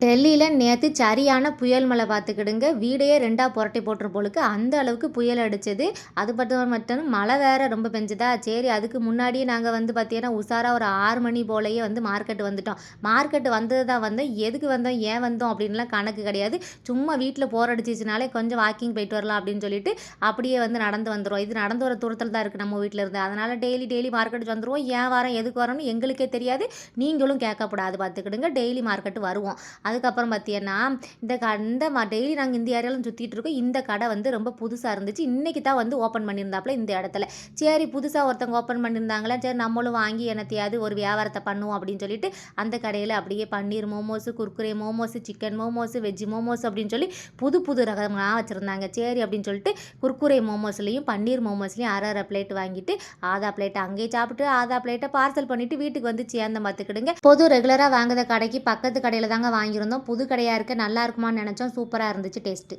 டெல்லியில் நேற்று சரியான புயல் மழை பார்த்துக்கிடுங்க. வீடையே 2ஆ புரட்டி போட்டுரு போலுக்கு அந்த அளவுக்கு புயல் அடித்தது. அது மட்டும் மழை வேறு ரொம்ப பெஞ்சுதா. சரி, அதுக்கு முன்னாடியே நாங்கள் பார்த்தீங்கன்னா உஷாராக ஒரு 6 மணி போலயே மார்க்கெட் வந்துட்டோம். மார்க்கெட் வந்தது தான் வந்தோம். எதுக்கு வந்தோம், ஏன் வந்தோம் அப்படின்லாம் கணக்கு கிடையாது. சும்மா வீட்டில் போர் அடிச்சிச்சுனாலே கொஞ்சம் வாக்கிங் போயிட்டு வரலாம் அப்படின்னு சொல்லிட்டு அப்படியே நடந்து வந்துடுவோம். இது நடந்து வர தூரத்தில் தான் இருக்குது நம்ம வீட்டில் இருந்து. அதனால் டெய்லி மார்க்கெட் வந்துடுவோம். ஏன் வரோம், எதுக்கு வரோன்னு எங்களுக்கே தெரியாது, நீங்களும் கேட்கக்கூடாது பார்த்துக்கிடுங்க. டெய்லி மார்க்கெட் வருவோம். அதுக்கப்புறம் பார்த்தீங்கன்னா இந்த டெய்லி நாங்கள் இந்த ஏரியாவில் சுற்றிட்டு இருக்கோம். இந்த கடை ரொம்ப புதுசாக இருந்துச்சு. இன்றைக்கி தான் ஓப்பன் பண்ணியிருந்தாப்புல இந்த இடத்துல. சரி, புதுசாக ஒருத்தவங்க ஓப்பன் பண்ணியிருந்தாங்களா, சரி நம்மளும் வாங்கி என்னத்தையாவது ஒரு வியாபாரத்தை பண்ணுவோம் அப்படின்னு சொல்லிட்டு அந்த கடையில் அப்படியே பன்னீர் மோமோஸு, குர்குரே மோமோஸு, சிக்கன் மோமோஸு, வெஜ்ஜு மோமோஸ் அப்படின்னு சொல்லி புது புது ரகமாக வச்சுருந்தாங்க. சரி அப்படின்னு சொல்லிட்டு குர்குரே மோமோஸ்லேயும் பன்னீர் மோமோஸ்லேயும் அரை பிளேட் வாங்கிட்டு ஆதா பிளேட்டை அங்கேயே சாப்பிட்டு ஆதா பிளேட்டை பார்சல் பண்ணிவிட்டு வீட்டுக்கு சேர்ந்த பார்த்துக்கிடுங்க. பொது ரெகுலராக வாங்குற கடைக்கு பக்கத்து கடையில் தாங்க வாங்கியிருந்தோம். புது கடையாக இருக்க நல்லா இருக்குமான்னு நினச்சோம். சூப்பராக இருந்துச்சு டேஸ்ட்டு.